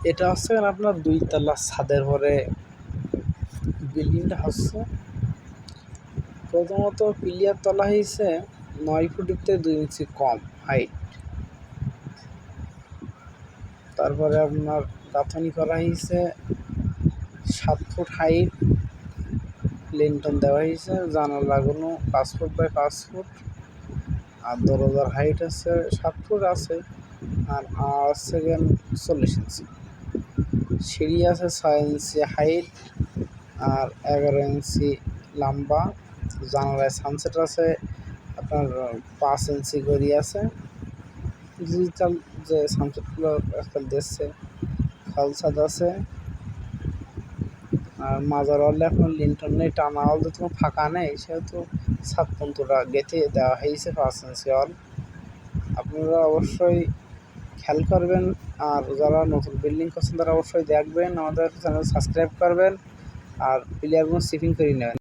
এটা হচ্ছে আপনার 2 তলা ছাদের পরে বিল্ডিংটা হচ্ছে। প্রথমত পিলিয়ার তলা হয়েছে 9 ফুটিতে 2 ইঞ্চি কম হাইট। তারপরে আপনার গাঁথনি করা হয়েছে 7 ফুট হাইট, লিন্টন দেওয়া হয়েছে, জানালাগুলো 5 ফুট বাই 5 ফুট, আর দরজার হাইট আছে 7 ফুট আছে, আর আছে 40 ইঞ্চি। সিঁড়ি আছে 6 ইঞ্চি হাইট আর 11 ইঞ্চি লম্বা। জানালায় সানসেট আছে আপনার 5 ইঞ্চি করে আছে, ডিজিটাল যে সানসেটগুলো আজকাল দিচ্ছে। ফালসাদ আছে, আর মাজার ওয়ালে এখন লিন্টন নেই, টানা ওয়াল তো ফাঁকা নেই, সেহেতু ছাদপন্তটা গেঁথে দেওয়া হয়েছে 5 ইঞ্চি ওয়াল। আপনারা অবশ্যই খেয়াল করবেন, আর যারা নতুন বিল্ডিং করছেন তারা অবশ্যই দেখবেন, আমাদের চ্যানেল সাবস্ক্রাইব করবেন, আর প্লেয়ারগুলো সিপিং করে নেবেন।